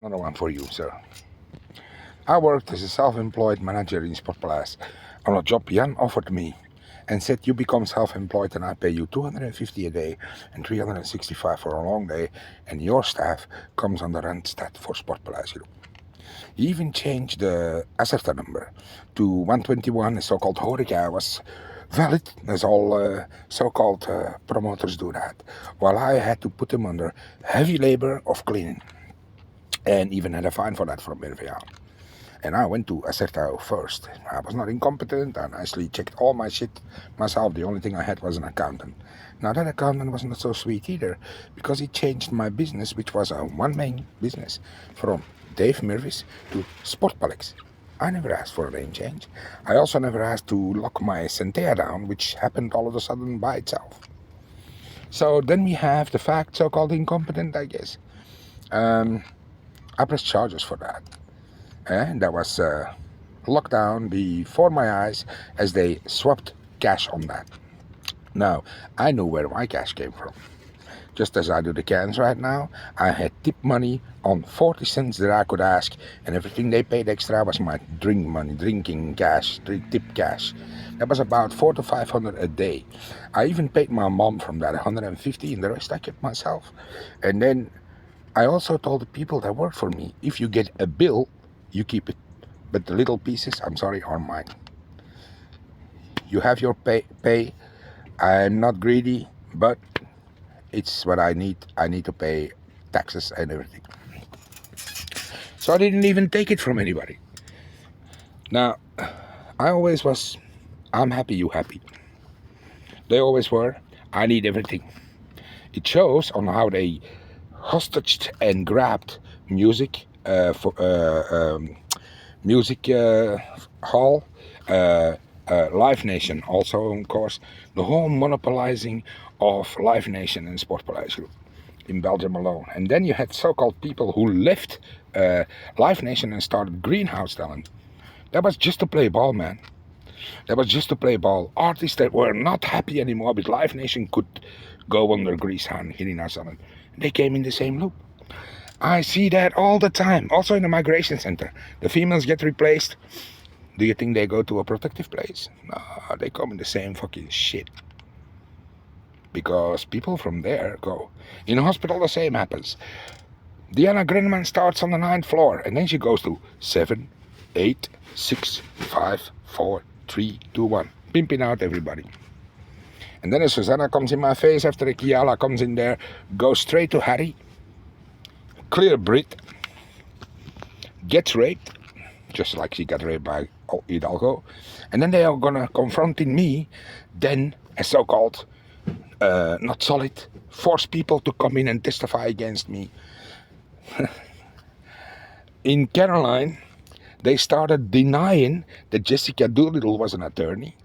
Another one for you, sir. I worked as a self-employed manager in Sportpaleis on a job Jan offered me and said you become self-employed and I pay you 250 a day and 365 for a long day and your staff comes on the Randstad for Sportpaleis Group. He even changed the Asserta number to 121, a so-called horeca was valid, as all so-called promoters do that, while I had to put him under heavy labor of cleaning and even had a fine for that from RVA. And I went to Acerta first. I was not incompetent. I nicely checked all my shit myself. The only thing I had was an accountant. Now that accountant was not so sweet either, because he changed my business, which was a one-man business, from Dave Murphy's to Sportpalex. I never asked for a name change. I also never asked to lock my Centea down, which happened all of a sudden by itself. So then we have the fact, so-called incompetent, I guess. I pressed charges for that. And that was locked down before my eyes as they swapped cash on that. Now, I knew where my cash came from. Just as I do the cans right now, I had tip money on 40 cents that I could ask, and everything they paid extra was my drink money, drinking cash, tip cash. That was about 400 to 500 a day. I even paid my mom from that 150, and the rest I kept myself. And then I also told the people that worked for me, if you get a bill, you keep it, but the little pieces, I'm sorry, are mine. You have your pay. I'm not greedy, but it's what I need. I need to pay taxes and everything. So I didn't even take it from anybody. Now, I always was, I'm happy, you happy. They always were, I need everything. It shows on how they hostaged and grabbed music music hall, Live Nation also, of course, the whole monopolizing of Live Nation and Sportpaleis Group in Belgium alone. And then you had so-called people who left Live Nation and started Greenhouse Talent. That was just to play ball, man. That was just to play ball. Artists that were not happy anymore with Live Nation could go under Greasehound here in Iceland. They came in the same loop. I see that all the time. Also in the migration center. The females get replaced. Do you think they go to a protective place? No, they come in the same fucking shit. Because people from there go. In a hospital, the same happens. Diana Grenman starts on the 9th floor, and then she goes to 7, 8, 6, 5, 4, 3, 2, 1. Pimping out everybody. And then as Susanna comes in my face after the Kiala comes in there, goes straight to Harry. Clear Brit. Gets raped. Just like she got raped by Hidalgo. And then they are gonna confronting me, then a so-called not solid, force people to come in and testify against me. In Caroline, they started denying that Jessica Doolittle was an attorney.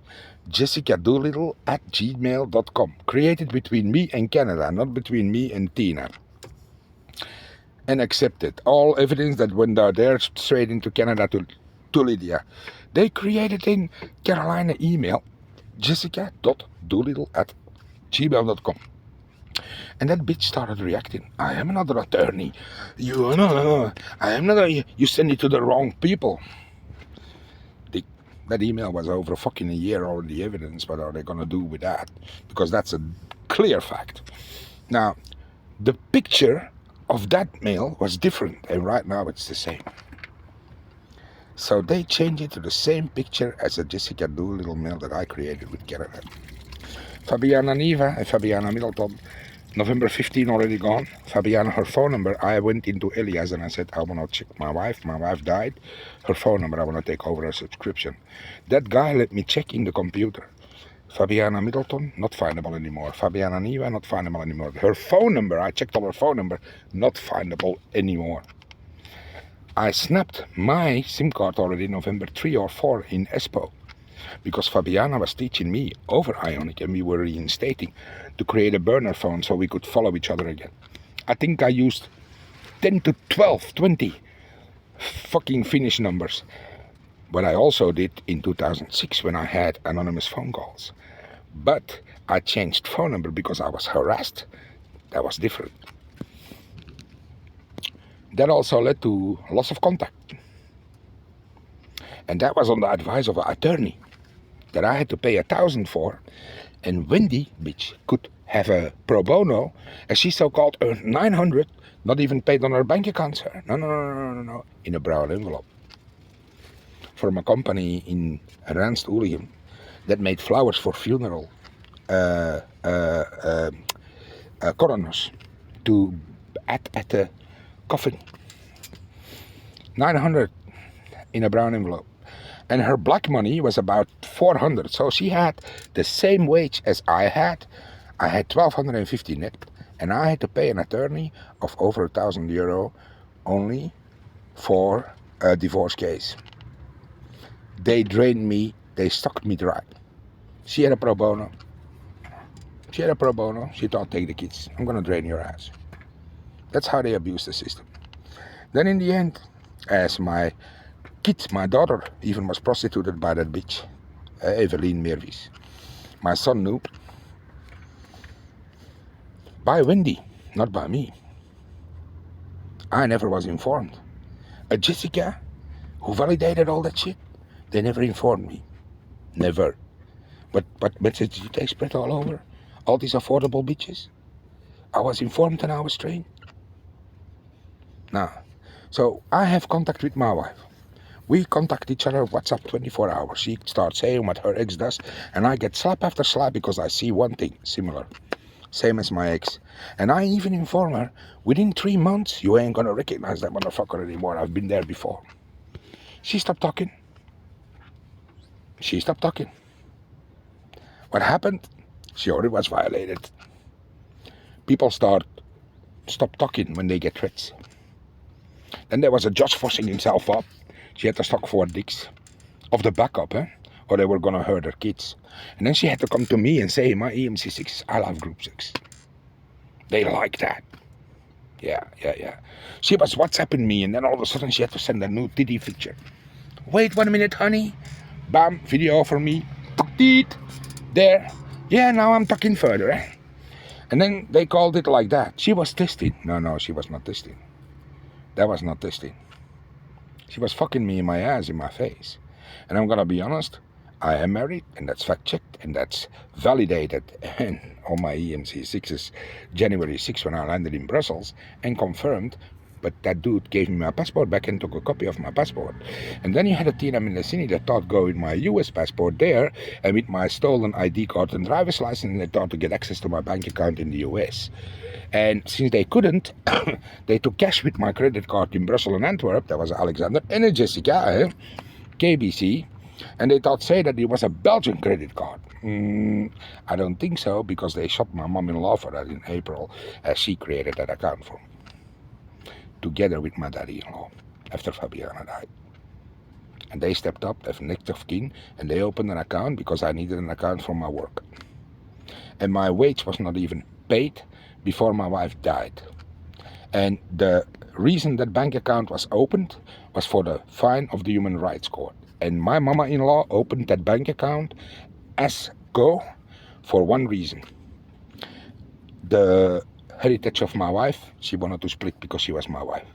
Jessica Doolittle at gmail.com. Created between me and Canada, not between me and Tina. And accepted all evidence that went out there straight into Canada to Lydia. They created in Carolina email jessica.doolittle at gmail.com. And that bitch started reacting. I am not an attorney. I am not you send it to the wrong people. That email was over fucking a year already evidence. What are they gonna do with that? Because that's a clear fact. Now, the picture of that mail was different, and right now it's the same. So they changed it to the same picture as the Jessica Doolittle mail that I created with Canada. Fabiana Niva and Fabiana Middleton, November 15 already gone. Fabiana, her phone number, I went into Elias and I said, I want to check my wife. My wife died. Her phone number, I want to take over her subscription. That guy let me check in the computer. Fabiana Middleton, not findable anymore. Fabiana Niva, not findable anymore. Her phone number, I checked all her phone number, not findable anymore. I snapped my SIM card already November 3 or 4 in Espoo. Because Fabiana was teaching me over Ionic and we were reinstating to create a burner phone so we could follow each other again. I think I used 10 to 12, 20 fucking Finnish numbers. What I also did in 2006 when I had anonymous phone calls. But I changed phone number because I was harassed. That was different. that also led to loss of contact. And that was on the advice of an attorney that I had to pay 1,000 for. And Wendy, bitch, could have a pro bono, as she so-called earned 900, not even paid on her bank account, sir. No, in a brown envelope. From a company in Eindhoven that made flowers for funeral coroners to add at the coffin. 900 in a brown envelope. And her black money was about 400. So she had the same wage as I had. I had 1,250 net. And I had to pay an attorney of over €1,000 only for a divorce case. They drained me. They sucked me dry. She had a pro bono. She thought, take the kids. I'm going to drain your ass. That's how they abuse the system. Then in the end, as my daughter even was prostituted by that bitch, Evelien Merwies. My son knew. By Wendy, not by me. I never was informed. Jessica, who validated all that shit, they never informed me. Never. But message they spread all over. All these affordable bitches. I was informed and I was trained. Nah. So I have contact with my wife. We contact each other WhatsApp 24 hours. She starts saying what her ex does, and I get slap after slap because I see one thing similar. Same as my ex. And I even inform her, within 3 months, you ain't gonna recognize that motherfucker anymore. I've been there before. She stopped talking. What happened? She already was violated. People stop talking when they get threats. Then there was a judge forcing himself up. She had to stock 4 dicks of the backup, or they were gonna hurt her kids. And then she had to come to me and say, my EMC6, I love group 6. They like that. Yeah. She was WhatsApping me, and then all of a sudden she had to send a new titty picture. Wait 1 minute, honey. Bam, video for me. Teet. There. Yeah, now I'm talking further, And then they called it like that. She was testing. No, she was not testing. That was not testing. She was fucking me in my ass, in my face. And I'm gonna be honest, I am married, and that's fact-checked, and that's validated. And on my EMC6s, January 6, when I landed in Brussels, and confirmed. But that dude gave me my passport back and took a copy of my passport. And then you had a Tina Mendasini that thought go with my US passport there, and with my stolen ID card and driver's license, and they thought to get access to my bank account in the US. And since they couldn't, they took cash with my credit card in Brussels and Antwerp. That was Alexander and Jessica, KBC. And they thought, say that it was a Belgian credit card. I don't think so, because they shot my mom-in-law for that in April, as she created that account for me. Together with my daddy-in-law, after Fabiana died. And they stepped up as next of kin, and they opened an account because I needed an account for my work. And my wage was not even paid before my wife died. And the reason that bank account was opened was for the fine of the Human Rights Court. And my mama-in-law opened that bank account as go for one reason. The heritage of my wife, she wanted to split because she was my wife.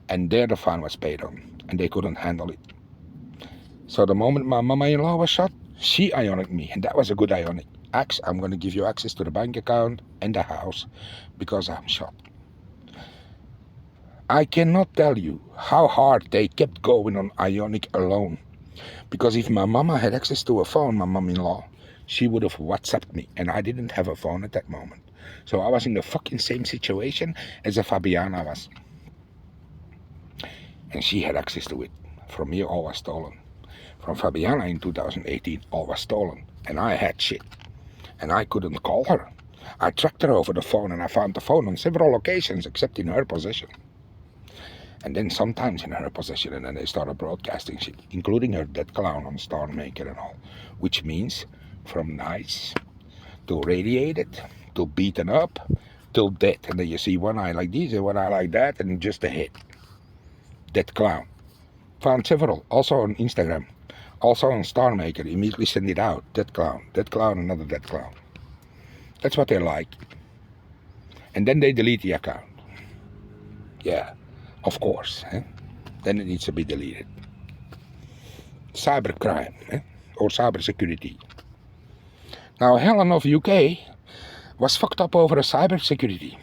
And there the fine was paid on, and they couldn't handle it. So the moment my mama-in-law was shot, she ionic me, and that was a good ionic. I'm going to give you access to the bank account and the house because I'm shot. I cannot tell you how hard they kept going on ionic alone. Because if my mama had access to a phone, my mom-in-law, she would have WhatsApped me, and I didn't have a phone at that moment. So I was in the fucking same situation as a Fabiana was. And she had access to it. From me, all was stolen. From Fabiana in 2018, all was stolen. And I had shit. And I couldn't call her. I tracked her over the phone, and I found the phone on several occasions, except in her possession. And then sometimes in her possession, and then they started broadcasting shit, including her dead clown on Star Maker and all. Which means from nice to radiated to beaten up till dead. And then you see one eye like this and one eye like that, and just a head. Dead clown. Found several, also on Instagram. Also on Star Maker, immediately send it out. Dead clown, another dead clown. That's what they like. And then they delete the account. Yeah, of course. Then it needs to be deleted. Cybercrime, or cybersecurity. Now, Helen of UK was fucked up over a cybersecurity.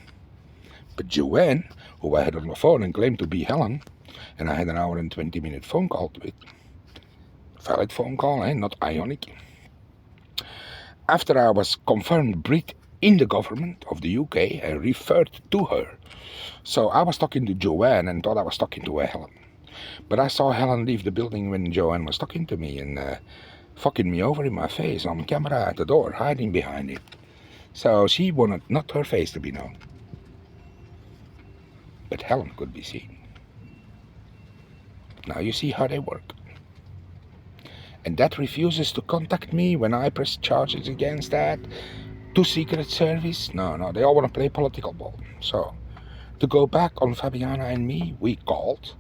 But Joanne, who I had on the phone and claimed to be Helen, and I had an hour and 20-minute phone call with, valid phone call, not ionic. After I was confirmed breed in the government of the UK, I referred to her. So I was talking to Joanne and thought I was talking to a Helen. But I saw Helen leave the building when Joanne was talking to me and fucking me over in my face on camera at the door, hiding behind it. So she wanted not her face to be known. But Helen could be seen. Now you see how they work. And that refuses to contact me when I press charges against that to Secret Service. No, they all want to play political ball. So, to go back on Fabiana and me, we called,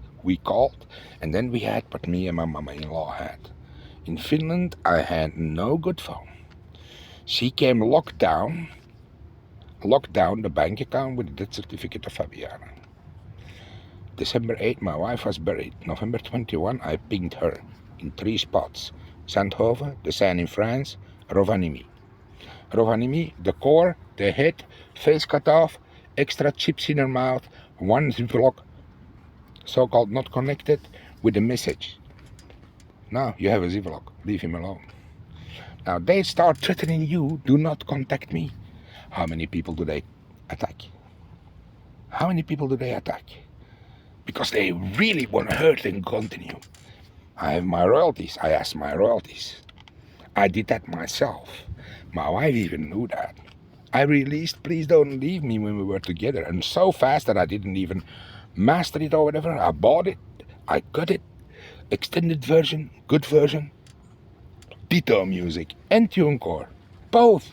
and then we had what me and my mother-in-law had. In Finland, I had no good phone. She came locked down the bank account with the death certificate of Fabiana. December 8, my wife was buried. November 21, I pinged her in 3 spots. Eindhoven, the Seine in France, Rovaniemi. Rovaniemi, the core, the head, face cut off, extra chips in her mouth, 1 ziploc, so-called not connected, with a message. Now you have a ziploc, leave him alone. Now they start threatening you, do not contact me. How many people do they attack? How many people do they attack? Because they really want to hurt and continue. I have my royalties. I asked my royalties. I did that myself. My wife even knew that. I released Please Don't Leave Me when we were together, and so fast that I didn't even master it or whatever. I bought it, I cut it, extended version, good version, Ditto music and TuneCore, both.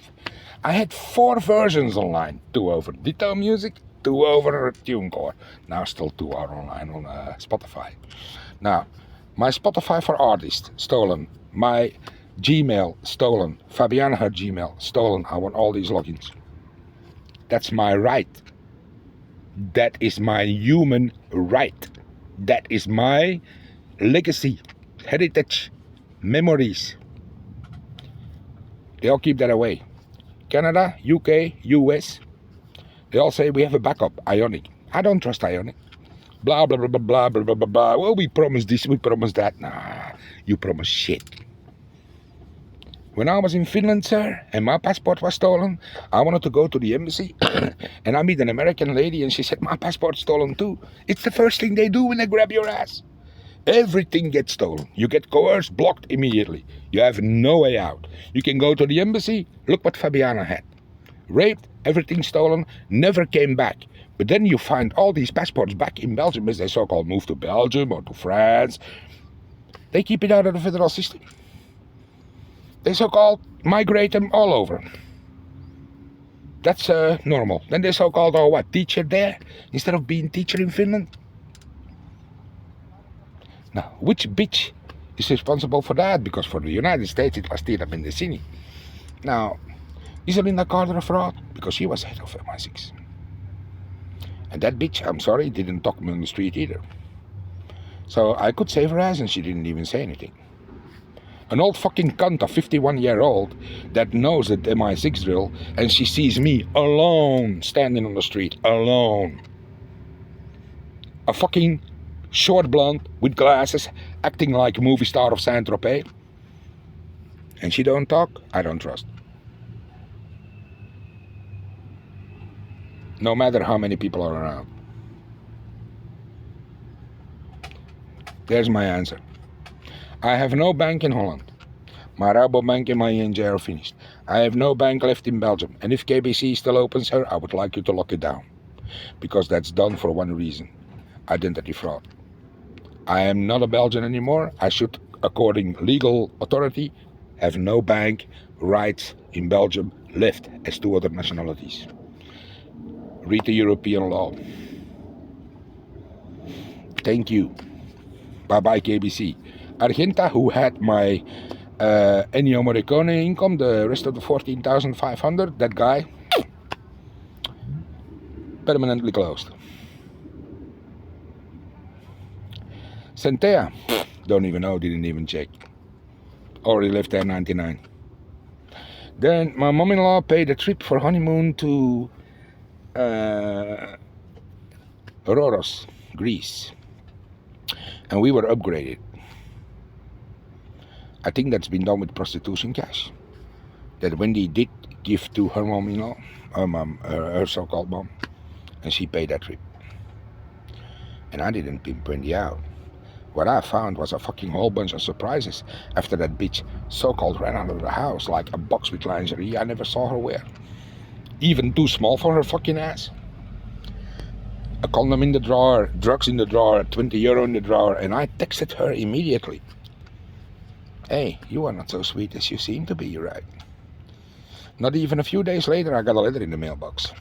I had 4 versions online, 2 over Ditto music, 2 over TuneCore. Now still 2 are online on Spotify. Now, my Spotify for artists, stolen. My Gmail, stolen. Fabiana, her Gmail, stolen. I want all these logins. That's my right. That is my human right. That is my legacy, heritage, memories. They all keep that away. Canada, UK, US, they all say we have a backup, ionic. I don't trust ionic. Blah, blah, blah, blah, blah, blah, blah, blah. Well, we promised this, we promised that. Nah, you promised shit. When I was in Finland, sir, and my passport was stolen, I wanted to go to the embassy, and I meet an American lady, and she said, my passport's stolen too. It's the first thing they do when they grab your ass. Everything gets stolen. You get coerced, blocked immediately. You have no way out. You can go to the embassy, look what Fabiana had. Raped, everything stolen, never came back. But then you find all these passports back in Belgium as they so-called move to Belgium or to France. They keep it out of the federal system. They so-called migrate them all over. That's normal. Then they so-called, oh what, teacher there instead of being teacher in Finland? Now, which bitch is responsible for that? Because for the United States it was Tina Mendasini. Now, is Selena Carter a fraud? Because she was head of MI6. And that bitch, I'm sorry, didn't talk me on the street either. So I could save her ass and she didn't even say anything. An old fucking cunt of 51-year-old that knows the MI6 drill, and she sees me alone standing on the street, alone. A fucking short blonde with glasses, acting like a movie star of Saint-Tropez. And she don't talk, I don't trust. No matter how many people are around. There's my answer. I have no bank in Holland. My Rabobank and my ING are finished. I have no bank left in Belgium. And if KBC still opens here, I would like you to lock it down. Because that's done for one reason. Identity fraud. I am not a Belgian anymore. I should, according legal authority, have no bank rights in Belgium left as 2 other nationalities. Read the European law. Thank you. Bye-bye KBC. Argenta, who had my Ennio Morricone income, the rest of the 14,500, that guy, permanently closed. Centea, don't even know, didn't even check. Already left there 99. Then my mom-in-law paid a trip for honeymoon to Rhoros, Greece. And we were upgraded. I think that's been done with prostitution cash. That Wendy did give to her mom-in-law, her so-called mom, and she paid that trip. And I didn't pimp Wendy out. What I found was a fucking whole bunch of surprises after that bitch so-called ran out of the house like a box with lingerie I never saw her wear. Even too small for her fucking ass. A condom in the drawer, drugs in the drawer, 20 euro in the drawer, and I texted her immediately. Hey, you are not so sweet as you seem to be, right? Not even a few days later I got a letter in the mailbox.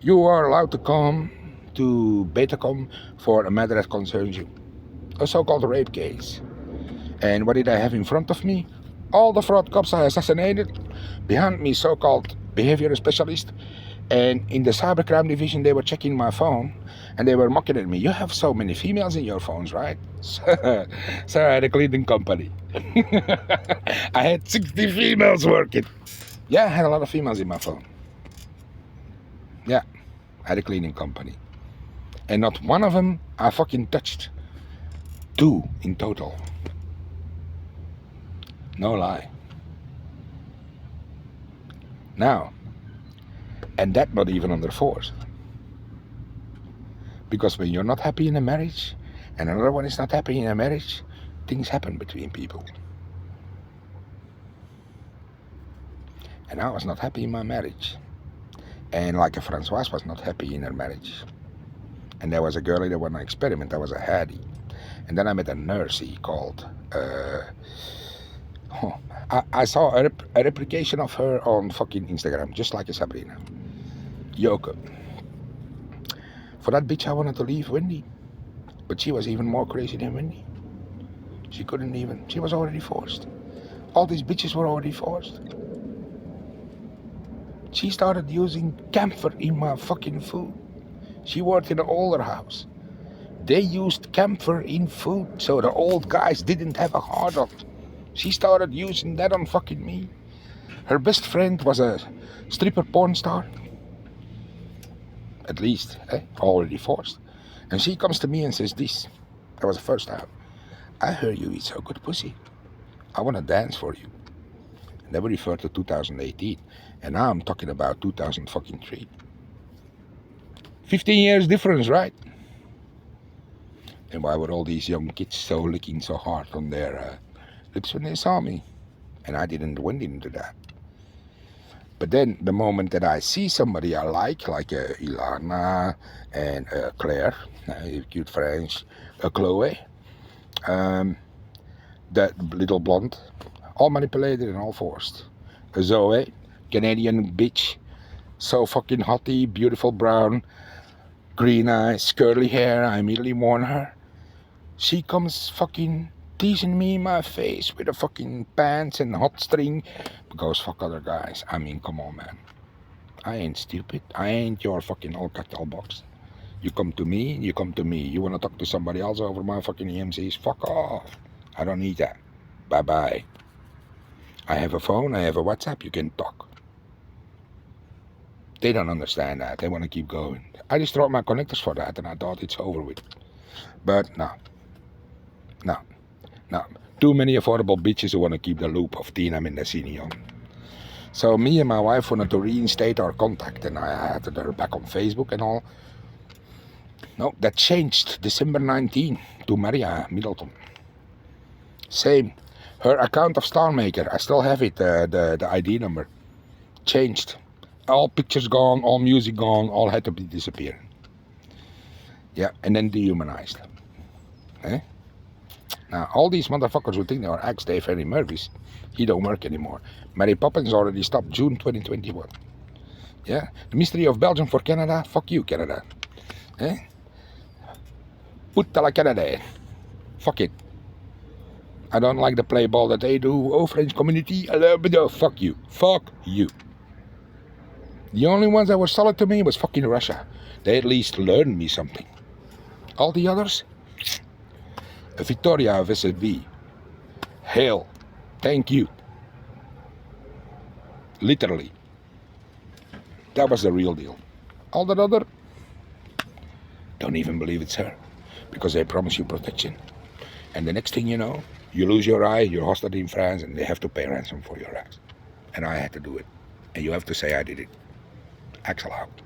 You are allowed to come to Betacom for a matter that concerns you. A so-called rape case. And what did I have in front of me? All the fraud cops I assassinated. Behind me, so-called behavior specialist. And in the cybercrime division, they were checking my phone. And they were mocking at me. You have so many females in your phones, right? So I had a cleaning company. I had 60 females working. Yeah, I had a lot of females in my phone. Yeah, I had a cleaning company. And not one of them I fucking touched. 2 in total. No lie. Now, and that not even under force. Because when you're not happy in a marriage, and another one is not happy in a marriage, things happen between people. And I was not happy in my marriage. And like Francoise was not happy in her marriage. And there was a girl that wanted to experiment, that was a Hattie. And then I met a nursey called, I saw a replication of her on fucking Instagram, just like a Sabrina. Yoko. For that bitch I wanted to leave Wendy. But she was even more crazy than Wendy. She couldn't even, she was already forced. All these bitches were already forced. She started using camphor in my fucking food. She worked in an older house. They used camphor in food, so the old guys didn't have a hard on. She started using that on fucking me. Her best friend was a stripper porn star. At least, already forced. And she comes to me and says this. That was the first time. I heard you eat so good pussy. I want to dance for you. And they were referred to 2018. And now I'm talking about 2003. 15 years difference, right? And why were all these young kids so licking so hard on their lips when they saw me? And I went into that. But then the moment that I see somebody I like Ilana and Claire, cute French, Chloe, that little blonde, all manipulated and all forced. Zoe, Canadian bitch, so fucking hottie, beautiful brown, green eyes, curly hair, I immediately warn her. She comes fucking teasing me in my face with a fucking pants and hot string because fuck other guys. I mean, come on, man. I ain't stupid. I ain't your fucking Alcatel box. You come to me, you come to me. You want to talk to somebody else over my fucking EMCs? Fuck off. I don't need that. Bye-bye. I have a phone, I have a WhatsApp, you can talk. They don't understand that. They want to keep going. I just throw my connectors for that and I thought it's over with. But no. Too many affordable bitches who want to keep the loop of Tina Mendasini on. So me and my wife wanted to reinstate our contact and I added her back on Facebook and all. No, that changed December 19 to Maria Middleton. Same. Her account of Star Maker, I still have it, the ID number. Changed. All pictures gone, all music gone, all had to be disappeared. Yeah, and then dehumanized. Now, all these motherfuckers who think they are ex-Dave Henry Murphys, he don't work anymore. Mary Poppins already stopped June 2021. Yeah, the mystery of Belgium for Canada, fuck you, Canada. Putta la Canada. Fuck it. I don't like the play ball that they do. Oh, French community, I love it. Oh, fuck you. Fuck you. The only ones that were solid to me was fucking Russia. They at least learned me something. All the others, A Victoria VSV. Hail. Thank you. Literally. That was the real deal. All that other, don't even believe it's her. Because they promise you protection. And the next thing you know, you lose your eye, you're hostage in France, and they have to pay ransom for your eyes. And I had to do it. And you have to say I did it. Axel out.